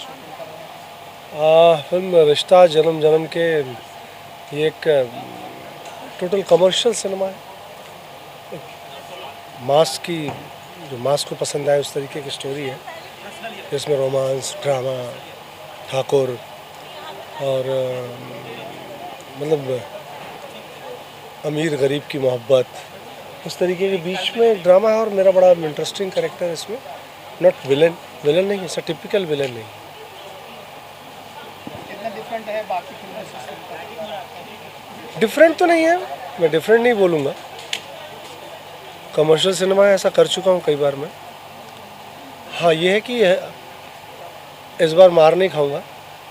Shooting कर रहे हैं? फिल्म रिश्ता जन्म जन्म के ये एक टोटल कमर्शियल सिनेमा है। मास की जो मास को पसंद आए उस तरीके की स्टोरी है, जिसमें रोमांस, ड्रामा, ठाकुर और मतलब अमीर गरीब की मोहब्बत, उस तरीके के बीच में एक ड्रामा है। और मेरा बड़ा इंटरेस्टिंग कैरेक्टर है इसमें। नॉट विलन, विलन नहीं है, टिपिकल विलन नहीं। कितना डिफरेंट है बाकी फिल्मों से इस फिल्म का? डिफरेंट तो नहीं है, मैं डिफरेंट नहीं बोलूँगा। कमर्शियल सिनेमा ऐसा कर चुका हूँ कई बार मैं। हाँ, ये है कि इस बार मार नहीं खाऊंगा,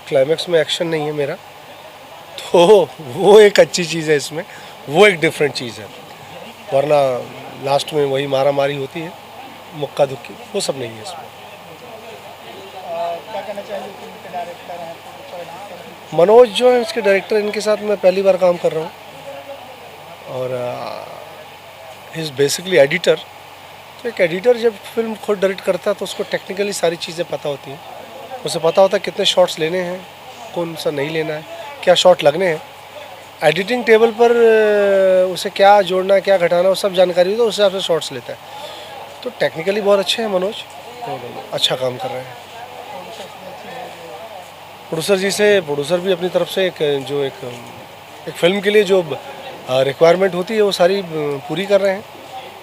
क्लाइमैक्स में एक्शन नहीं है मेरा, तो वो एक अच्छी चीज़ है इसमें, वो एक डिफरेंट चीज़ है। वरना लास्ट में वही मारा मारी होती है, मुक्का दुक्की, वो सब नहीं है इसमें। क्या कहना चाहेंगे फिल्म के डायरेक्टर हैं प्रोड्यूसर हैं, जिसका मनोज जो है इसके डायरेक्टर, इनके साथ मैं पहली बार काम कर रहा हूँ। और ही इज़ बेसिकली एडिटर। तो एक एडिटर जब फिल्म खुद डायरेक्ट करता है तो उसको टेक्निकली सारी चीज़ें पता होती हैं। उसे पता होता है कितने शॉट्स लेने हैं, कौन सा नहीं लेना है, क्या शॉट लगने हैं। एडिटिंग टेबल पर उसे क्या जोड़ना है, क्या घटाना, वो सब जानकारी हो तो उस हिसाब से शॉट्स लेता है। तो टेक्निकली बहुत अच्छे हैं मनोज, तो अच्छा काम कर रहे हैं। प्रोड्यूसर भी अपनी तरफ से एक फिल्म के लिए जो रिक्वायरमेंट होती है वो सारी पूरी कर रहे हैं।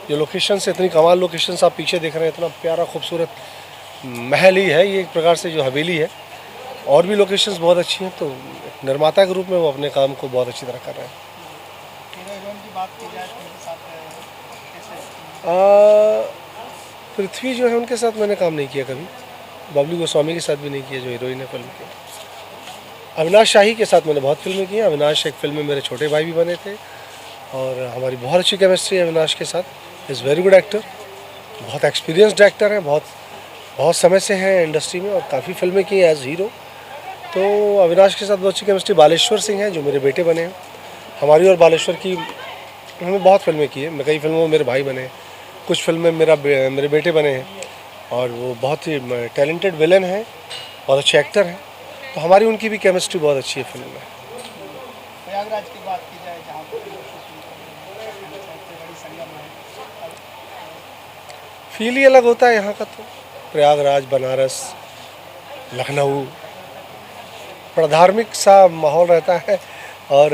जो लोकेशन से इतनी कमाल लोकेशन आप पीछे देख रहे हैं, इतना प्यारा खूबसूरत महल ही है ये एक प्रकार से, जो हवेली है। और भी लोकेशंस बहुत अच्छी हैं। तो एक निर्माता के रूप में वो अपने काम को बहुत अच्छी तरह कर रहे हैं। हीरो हीरोइन की बात की जाए तो उनके साथ कैसे? पृथ्वी जो है उनके साथ मैंने काम नहीं किया कभी। बबली गोस्वामी के साथ भी नहीं किया जो हीरोइन है फिल्म की। अविनाश शाही के साथ मैंने बहुत फिल्में की हैं। अविनाश एक फिल्म में मेरे छोटे भाई भी बने थे और हमारी बहुत अच्छी केमिस्ट्री है अविनाश के साथ। इज़ वेरी गुड एक्टर, बहुत एक्सपीरियंस्ड एक्टर हैं, बहुत समय से हैं इंडस्ट्री में और काफ़ी फिल्में की हैं एज हीरो। तो अविनाश के साथ बहुत अच्छी केमिस्ट्री। बालेश्वर सिंह हैं जो मेरे बेटे बने हैं। हमारी और बालेश्वर की हमने बहुत फिल्में की हैं। कई फिल्मों में मेरे भाई बने हैं, कुछ फिल्में मेरे बेटे बने हैं। और वो बहुत ही टैलेंटेड विलन हैं, बहुत अच्छे एक्टर हैं। तो हमारी उनकी भी केमिस्ट्री बहुत अच्छी है फिल्म में। प्रयागराज की बात की जाए जहाँ पर शूटिंग बड़ी संगम है, फील ही अलग होता है यहाँ का। तो प्रयागराज, बनारस, लखनऊ, बड़ा धार्मिक सा माहौल रहता है और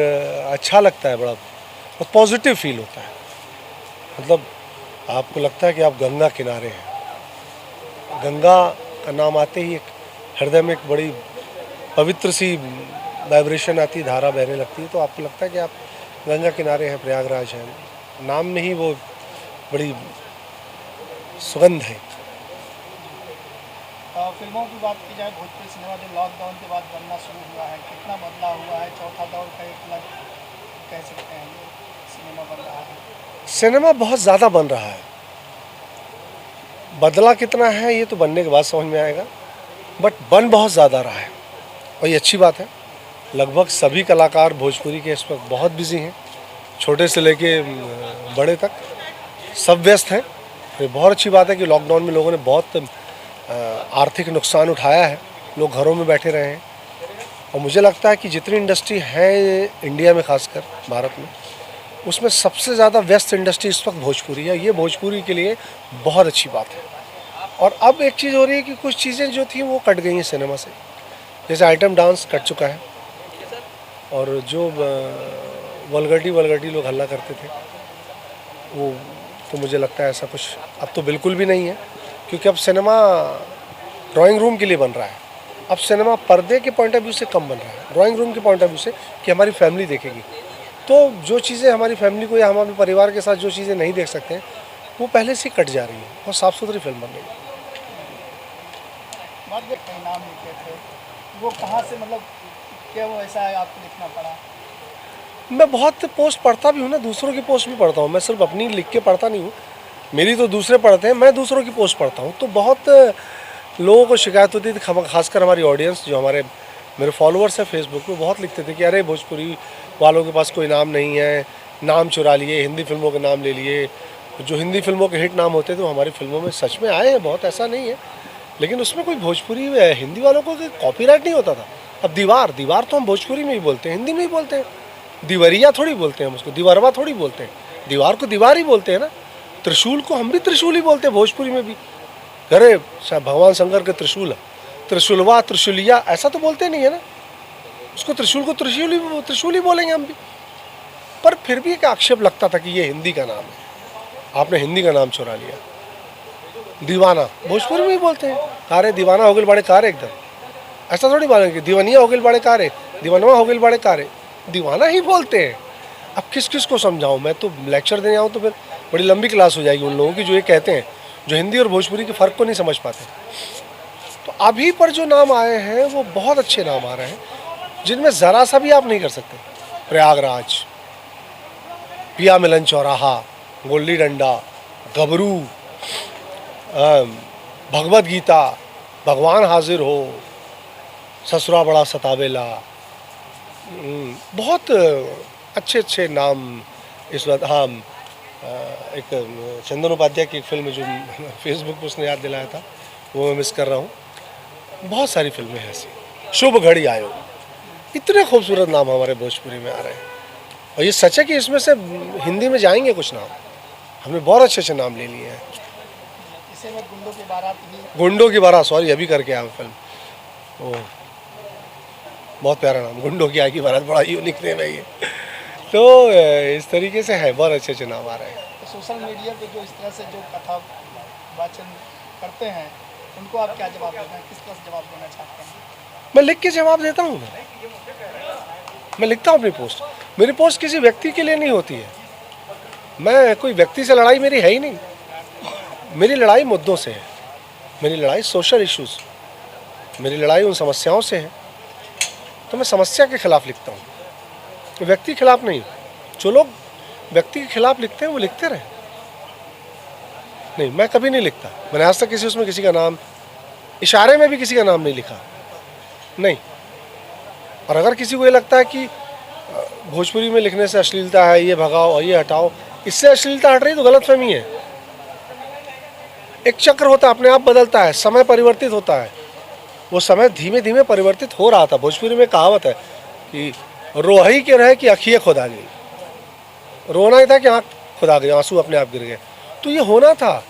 अच्छा लगता है, बड़ा पॉजिटिव फील होता है। मतलब आपको लगता है कि आप गंगा किनारे हैं। गंगा का नाम आते ही एक हृदय में एक बड़ी पवित्र सी वाइब्रेशन आती है, धारा बहने लगती है। तो आपको लगता है कि आप गंगा किनारे हैं, प्रयागराज है। नाम में ही वो बड़ी सुगंध है। फिल्मों की बात की जाए, भोजपुरी सिनेमा जो लॉकडाउन के बाद बनना शुरू हुआ है, कितना बदलाव हुआ है? चौथा दौर का एक अलग कह सकते हैं ये सिनेमा बन रहा है। सिनेमा बहुत ज़्यादा बन रहा है। बदला कितना है ये तो बनने के बाद समझ में आएगा, बट बन बहुत ज़्यादा रहा है और ये अच्छी बात है। लगभग सभी कलाकार भोजपुरी के इस वक्त बहुत बिजी हैं, छोटे से लेके बड़े तक सब व्यस्त हैं। ये बहुत अच्छी बात है कि लॉकडाउन में लोगों ने बहुत आर्थिक नुकसान उठाया है, लोग घरों में बैठे रहे हैं। और मुझे लगता है कि जितनी इंडस्ट्री है इंडिया में, खासकर भारत में, उसमें सबसे ज़्यादा व्यस्त इंडस्ट्री इस वक्त भोजपुरी है। ये भोजपुरी के लिए बहुत अच्छी बात है। और अब एक चीज़ हो रही है कि कुछ चीज़ें जो थी वो कट गई हैं सिनेमा से, जैसे आइटम डांस कट चुका है और जो वल्गरिटी लोग हल्ला करते थे वो, तो मुझे लगता है ऐसा कुछ अब तो बिल्कुल भी नहीं है। क्योंकि अब सिनेमा ड्राइंग रूम के लिए बन रहा है। अब सिनेमा पर्दे के पॉइंट ऑफ व्यू से कम बन रहा है, ड्राइंग रूम के पॉइंट ऑफ व्यू से कि हमारी फैमिली देखेगी। तो जो चीज़ें हमारी फैमिली को या हम अपने परिवार के साथ जो चीज़ें नहीं देख सकते हैं वो पहले से कट जा रही हैं और साफ़ सुथरी फिल्म बन रही है। बात कहीं नाम लिखे थे, वो कहाँ से, मतलब क्या वो ऐसा है आपको लिखना पड़ा? मैं बहुत पोस्ट पढ़ता भी हूँ ना, दूसरों की पोस्ट भी पढ़ता हूँ। मैं सिर्फ अपनी लिख के पढ़ता नहीं हूँ, मेरी तो दूसरे पढ़ते हैं, मैं दूसरों की पोस्ट पढ़ता हूँ। तो बहुत लोगों को शिकायत होती थी, खासकर हमारी ऑडियंस जो मेरे फॉलोअर्स हैं फेसबुक पे, बहुत लिखते थे कि अरे भोजपुरी वालों के पास कोई नाम नहीं है, नाम चुरा लिए, हिंदी फिल्मों के नाम ले लिए। जो हिंदी फिल्मों के हिट नाम होते थे वो हमारी फिल्मों में सच में आए हैं बहुत, ऐसा नहीं है। लेकिन उसमें कोई भोजपुरी हिंदी वालों को कॉपीराइट नहीं होता था। अब दीवार दीवार तो हम भोजपुरी में ही बोलते हैं, हिंदी में ही बोलते हैं। दीवरिया थोड़ी बोलते हैं हम उसको, दीवरवा थोड़ी बोलते हैं। दीवार को दीवार ही बोलते हैं ना। त्रिशूल को हम भी त्रिशूल ही बोलते हैं भोजपुरी में भी। अरे भगवान शंकर के त्रिशूल, त्रिशूलवा, त्रिशूलिया, ऐसा तो बोलते नहीं है ना। उसको त्रिशूल को त्रिशूल ही बोलेंगे हम भी। पर फिर भी एक आक्षेप लगता था कि ये हिंदी का नाम है, आपने हिंदी का नाम चुरा लिया। दीवाना भोजपुरी में ही बोलते हैं। कारे दीवाना हो गए बड़े कारे, एकदम ऐसा थोड़ी बोलेंगे दीवानिया हो गए बड़े कारे, दीवानवा हो गए बड़े कारे, दीवाना ही बोलते हैं। अब किस किस को समझाऊं? मैं तो लेक्चर देने आऊँ तो फिर बड़ी लंबी क्लास हो जाएगी उन लोगों की जो ये कहते हैं, जो हिंदी और भोजपुरी के फ़र्क को नहीं समझ पाते। तो अभी पर जो नाम आए हैं वो बहुत अच्छे नाम आ रहे हैं, जिनमें ज़रा सा भी आप नहीं कर सकते। प्रयागराज, पिया मिलन चौराहा, गोली डंडा, गबरू, भगवत गीता, भगवान हाजिर हो, ससुरा बड़ा सतावेला, बहुत अच्छे अच्छे नाम इस वक्त। हाँ, एक चंदन उपाध्याय की एक फिल्म जो फेसबुक पर उसने याद दिलाया था, वो मैं मिस कर रहा हूँ। बहुत सारी फिल्में हैं ऐसी। शुभ घड़ी आयो, इतने खूबसूरत नाम हमारे भोजपुरी में आ रहे हैं। और ये सच है कि इसमें से हिंदी में जाएंगे कुछ नाम, हमने बहुत अच्छे अच्छे नाम ले लिए हैं। इसे में गुंडों की बारात भी, गुंडों की बारात, सॉरी अभी करके आया फिल्म। ओह बहुत प्यारा नाम, गुंडों की आई की बारात, बड़ा यूनिक नेम है ये। तो इस तरीके से है, बहुत अच्छे अच्छे नाम आ रहे हैं। तो सोशल मीडिया पे जो इस तरह से जो कथा वाचन करते हैं, उनको आप क्या जवाब देते हैं? किस तरह से जवाब देना चाहते हैं? मैं लिख के जवाब देता हूँ। मैं लिखता हूँ अपनी पोस्ट। मेरी पोस्ट किसी व्यक्ति के लिए नहीं होती है। मैं कोई व्यक्ति से लड़ाई मेरी है ही नहीं। मेरी लड़ाई मुद्दों से है, मेरी लड़ाई सोशल इश्यूज, मेरी लड़ाई उन समस्याओं से है। तो मैं समस्या के खिलाफ लिखता हूँ, तो व्यक्ति के खिलाफ नहीं। जो लोग व्यक्ति के खिलाफ लिखते हैं वो लिखते रहे। नहीं, मैं कभी नहीं लिखता। मैंने आज तक उसमें किसी का नाम, इशारे में भी किसी का नाम नहीं लिखा, नहीं। और अगर किसी को ये लगता है कि भोजपुरी में लिखने से अश्लीलता है, ये भगाओ और ये हटाओ, इससे अश्लीलता हट रही तो गलतफहमी है। एक चक्र होता है, अपने आप बदलता है, समय परिवर्तित होता है। वो समय धीमे धीमे परिवर्तित हो रहा था। भोजपुरी में कहावत है कि रोही के रहे कि अखिए खुदा गई। रोना ही था कि आँख खुदा गई, आंसू अपने आप गिर गए। तो ये होना था।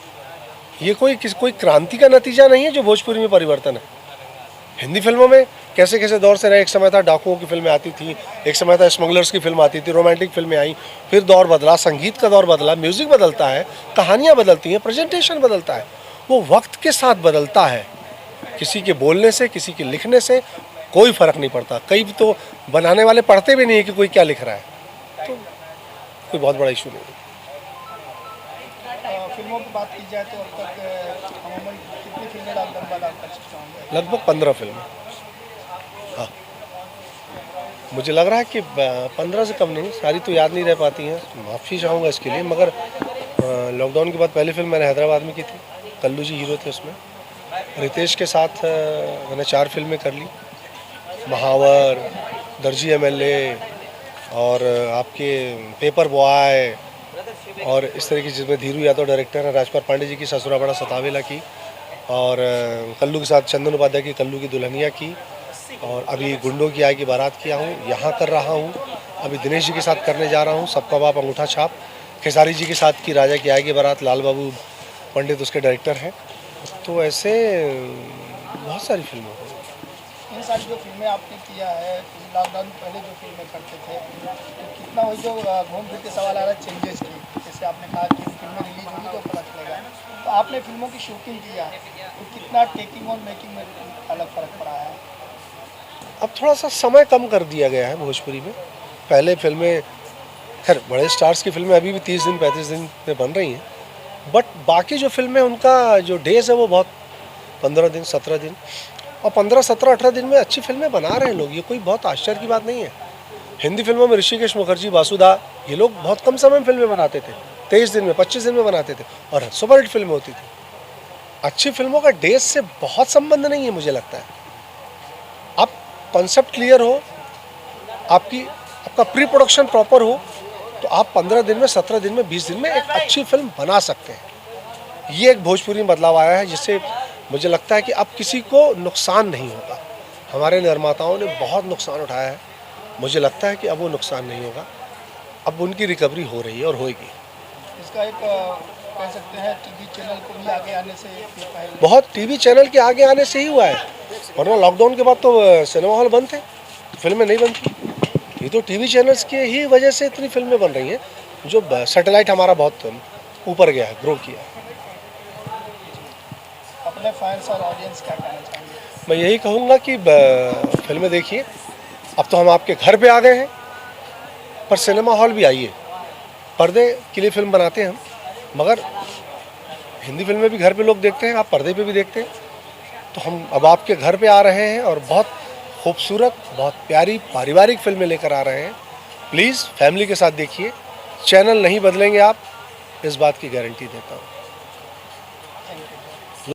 ये कोई क्रांति का नतीजा नहीं है जो भोजपुरी में परिवर्तन है। हिंदी फिल्मों में कैसे कैसे दौर से रहे। एक समय था डाकुओं की फिल्में आती थी, एक समय था स्मगलर्स की फिल्म आती थी, रोमांटिक फिल्में आई, फिर दौर बदला, संगीत का दौर बदला, म्यूज़िक बदलता है, कहानियाँ बदलती हैं, प्रेजेंटेशन बदलता है। वो वक्त के साथ बदलता है। किसी के बोलने से, किसी के लिखने से कोई फ़र्क नहीं पड़ता। कई तो बनाने वाले पढ़ते भी नहीं है कि कोई क्या लिख रहा है। तो कोई बहुत बड़ा इशू नहीं है। फिल्मों की बात की जाए तो अब तक अमूमन कितनी फिल्में आप दमबाद कर चुके होंगे? लगभग 15 फिल्में। हाँ, मुझे लग रहा है कि 15 से कम नहीं, सारी तो याद नहीं रह पाती हैं, माफ़ी चाहूँगा इसके लिए। मगर लॉकडाउन के बाद पहली फिल्म मैंने हैदराबाद में की थी, कल्लू जी हीरो थे उसमें। रितेश के साथ मैंने 4 फिल्में कर ली, महावर, दर्जी MLA और आपके पेपर बॉय, और इस तरह की, जिसमें धीरू यादव डायरेक्टर हैं, राजपाल पांडे जी की ससुरा बड़ा सतावेला की, और कल्लू के साथ चंदन उपाध्याय की कल्लू की दुल्हनिया की, और अभी गुंडों की आई की बारात किया हूँ, यहाँ कर रहा हूँ। अभी दिनेश जी के साथ करने जा रहा हूँ, सबका बाप अंगूठा छाप। खेसारी जी के साथ की राजा की आई की बारात, लाल बाबू पंडित उसके डायरेक्टर हैं। तो ऐसे बहुत सारी फिल्में हैं। इन सारी जो फिल्में आपने किया है, लॉकडाउन पहले जो फिल्में करते थे, तो कितना वही जो घूम फिर के सवाल आ रहा है चेंजेस की, जैसे आपने कहा कि फिल्में रिलीज होगी तो पता चलेगा। तो आपने फिल्मों की शूटिंग किया तो कितना टेकिंग और मेकिंग में अलग फ़र्क पड़ा है? अब थोड़ा सा समय कम कर दिया गया है भोजपुरी में। पहले फिल्में, खैर बड़े स्टार्स की फिल्में अभी भी 30 दिन 35 दिन में बन रही हैं, बट बाकी जो फिल्में उनका जो डेज है वो बहुत 15 दिन 17 दिन, और 15, 17, 18 दिन में अच्छी फिल्में बना रहे हैं लोग। ये कोई बहुत आश्चर्य की बात नहीं है। हिंदी फिल्मों में ऋषिकेश मुखर्जी, वासुदा, ये लोग बहुत कम समय में फिल्में बनाते थे, 23 दिन में 25 दिन में बनाते थे, और सुपरहिट फिल्में होती थी। अच्छी फिल्मों का डेज से बहुत संबंध नहीं है मुझे लगता है। आप कॉन्सेप्ट क्लियर हो, आपका प्री प्रोडक्शन प्रॉपर हो, तो आप 15 दिन में, 17 दिन में, 20 दिन में एक अच्छी फिल्म बना सकते हैं। ये एक भोजपुरी में बदलाव आया है, जिससे मुझे लगता है कि अब किसी को नुकसान नहीं होगा। हमारे निर्माताओं ने बहुत नुकसान उठाया है, मुझे लगता है कि अब वो नुकसान नहीं होगा, अब उनकी रिकवरी हो रही है और होएगी। इसका एक कह सकते हैं टीवी चैनल को भी आगे आने से ये पहल बहुत टीवी चैनल के आगे आने से ही हुआ है, वरना लॉकडाउन के बाद तो सिनेमा हॉल बंद थे, फिल्में नहीं बनती। ये तो टीवी चैनल्स की ही वजह से इतनी फिल्में बन रही हैं, जो सैटेलाइट हमारा बहुत ऊपर गया है, ग्रो किया है। अपने फैंस और ऑडियंस क्या कहना चाहेंगे? मैं यही कहूँगा कि फिल्में देखिए। अब तो हम आपके घर पे आ गए हैं, पर सिनेमा हॉल भी आइए। पर्दे के लिए फिल्म बनाते हैं हम, मगर हिंदी फिल्में भी घर पे लोग देखते हैं, आप पर्दे पे भी देखते हैं। तो हम अब आपके घर पे आ रहे हैं और बहुत खूबसूरत, बहुत प्यारी पारिवारिक फिल्में लेकर आ रहे हैं। प्लीज़ फैमिली के साथ देखिए, चैनल नहीं बदलेंगे आप, इस बात की गारंटी देता हूँ।